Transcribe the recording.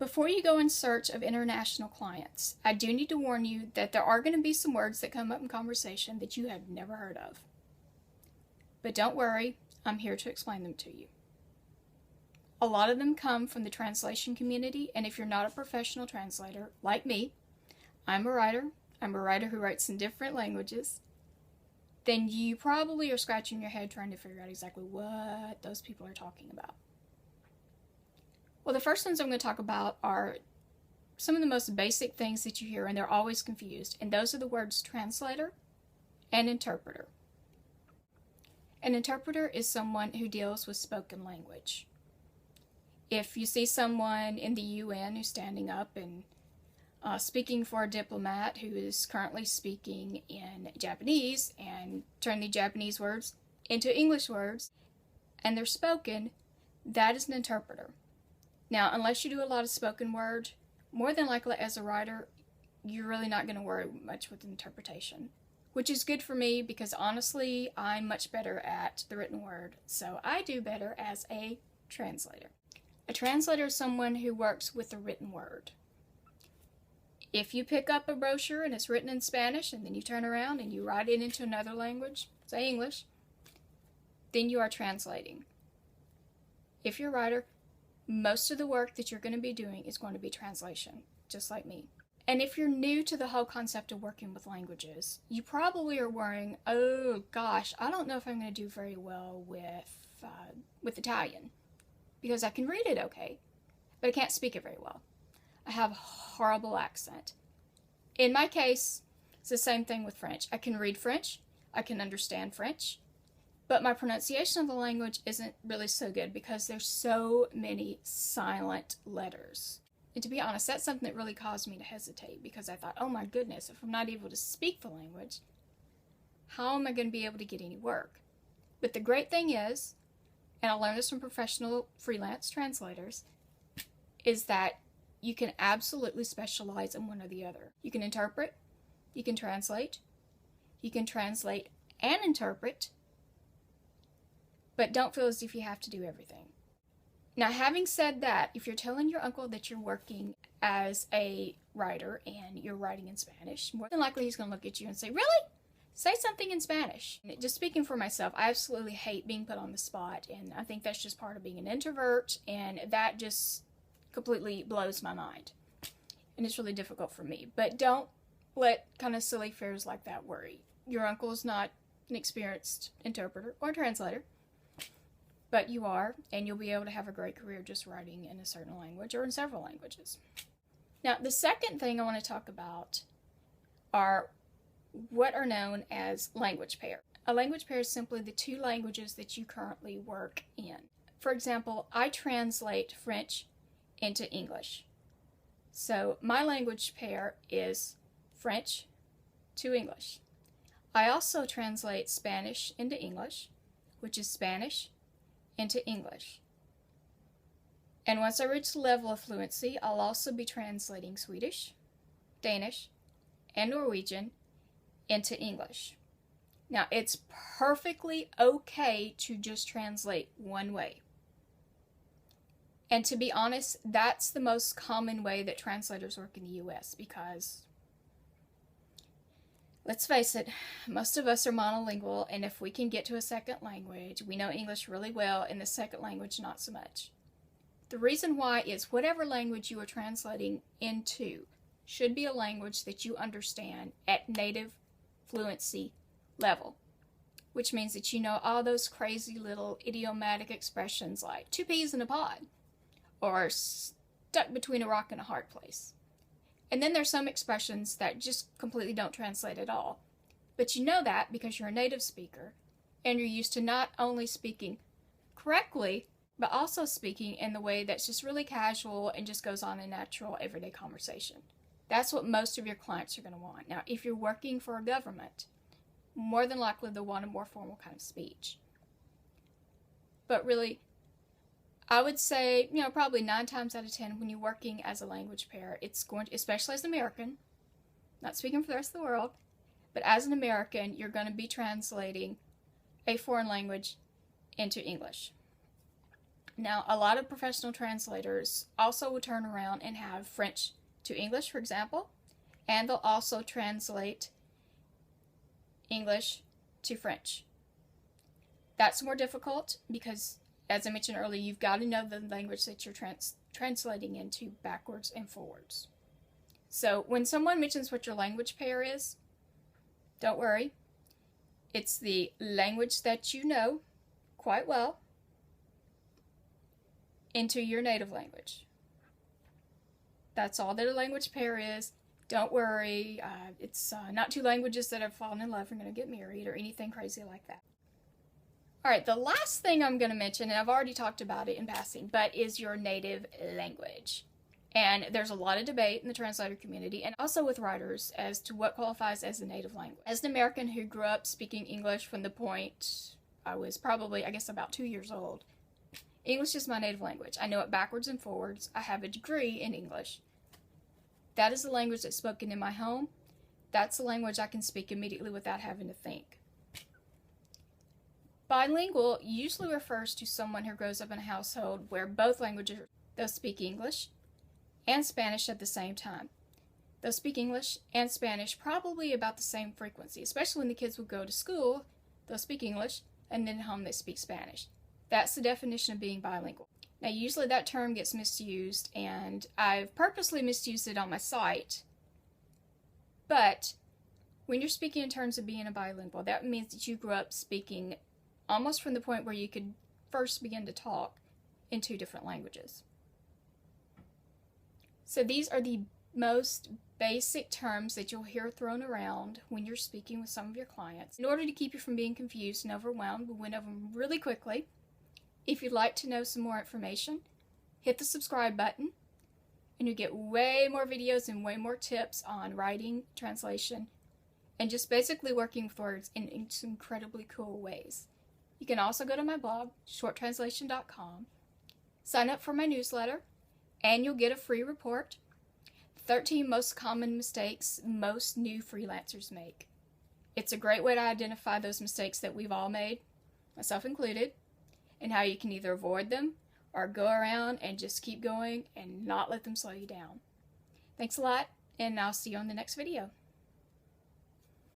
Before you go in search of international clients, I do need to warn you that there are going to be some words that come up in conversation that you have never heard of. But don't worry, I'm here to explain them to you. A lot of them come from the translation community, and if you're not a professional translator, like me, I'm a writer who writes in different languages, then you probably are scratching your head trying to figure out exactly what those people are talking about. Well, the first ones I'm going to talk about are some of the most basic things that you hear, and they're always confused, and those are the words translator and interpreter. An interpreter is someone who deals with spoken language. If you see someone in the UN who's standing up and speaking for a diplomat who is currently speaking in Japanese and turning the Japanese words into English words, and they're spoken, that is an interpreter. Now, unless you do a lot of spoken word, more than likely as a writer, you're really not going to worry much with interpretation, which is good for me because honestly, I'm much better at the written word, so I do better as a translator. A translator is someone who works with the written word. If you pick up a brochure and it's written in Spanish and then you turn around and you write it into another language, say English, then you are translating. If you're a writer, most of the work that you're going to be doing is going to be translation, just like me. And if you're new to the whole concept of working with languages, you probably are worrying, oh gosh, I don't know if I'm going to do very well with Italian, because I can read it okay, but I can't speak it very well. I have a horrible accent. In my case, it's the same thing with French. I can read French, I can understand French, but my pronunciation of the language isn't really so good because there's so many silent letters. And to be honest, that's something that really caused me to hesitate because I thought, oh my goodness, if I'm not able to speak the language, how am I going to be able to get any work? But the great thing is, and I learned this from professional freelance translators, is that you can absolutely specialize in one or the other. You can interpret, you can translate and interpret, but don't feel as if you have to do everything. Now, having said that, if you're telling your uncle that you're working as a writer and you're writing in Spanish, more than likely he's going to look at you and say, really? Say something in Spanish. Just speaking for myself, I absolutely hate being put on the spot, and I think that's just part of being an introvert, and that just completely blows my mind. And it's really difficult for me. But don't let kind of silly fears like that worry. Your uncle is not an experienced interpreter or translator, but you are, and you'll be able to have a great career just writing in a certain language or in several languages. Now, the second thing I want to talk about are what are known as language pair. A language pair is simply the two languages that you currently work in. For example, I translate French into English. So my language pair is French to English. I also translate Spanish into English, which is Spanish into English. And once I reach the level of fluency, I'll also be translating Swedish, Danish, and Norwegian into English. Now, it's perfectly okay to just translate one way. And to be honest, that's the most common way that translators work in the US because, let's face it, most of us are monolingual, and if we can get to a second language, we know English really well, and the second language not so much. The reason why is whatever language you are translating into should be a language that you understand at native fluency level, which means that you know all those crazy little idiomatic expressions like 2 peas in a pod, or stuck between a rock and a hard place. And then there's some expressions that just completely don't translate at all. But you know that because you're a native speaker, and you're used to not only speaking correctly, but also speaking in the way that's just really casual and just goes on in natural everyday conversation. That's what most of your clients are going to want. Now, if you're working for a government, more than likely they'll want a more formal kind of speech. But really, I would say, probably 9 times out of 10 when you're working as a language pair, it's going to, especially as an American, not speaking for the rest of the world, but as an American, you're going to be translating a foreign language into English. Now, a lot of professional translators also will turn around and have French to English, for example, and they'll also translate English to French. That's more difficult because, as I mentioned earlier, you've got to know the language that you're translating into backwards and forwards. So when someone mentions what your language pair is, don't worry. It's the language that you know quite well into your native language. That's all that a language pair is. Don't worry. It's not two languages that have fallen in love and are going to get married or anything crazy like that. All right, the last thing I'm going to mention, and I've already talked about it in passing, but is your native language. And there's a lot of debate in the translator community and also with writers as to what qualifies as a native language. As an American who grew up speaking English from the point I was probably, I guess, about 2 years old, English is my native language. I know it backwards and forwards. I have a degree in English. That is the language that's spoken in my home. That's the language I can speak immediately without having to think. Bilingual usually refers to someone who grows up in a household where both languages, they'll speak English and Spanish at the same time. They'll speak English and Spanish probably about the same frequency, especially when the kids will go to school. They'll speak English and then at home they speak Spanish. That's the definition of being bilingual. Now, usually that term gets misused, and I've purposely misused it on my site. But when you're speaking in terms of being a bilingual, that means that you grew up speaking almost from the point where you could first begin to talk in 2 different languages. So these are the most basic terms that you'll hear thrown around when you're speaking with some of your clients. In order to keep you from being confused and overwhelmed, we went over them really quickly. If you'd like to know some more information, hit the subscribe button, and you'll get way more videos and way more tips on writing, translation, and just basically working with words in some incredibly cool ways. You can also go to my blog, shorttranslation.com, sign up for my newsletter, and you'll get a free report. 13 most common mistakes most new freelancers make. It's a great way to identify those mistakes that we've all made, myself included, and how you can either avoid them or go around and just keep going and not let them slow you down. Thanks a lot, and I'll see you on the next video.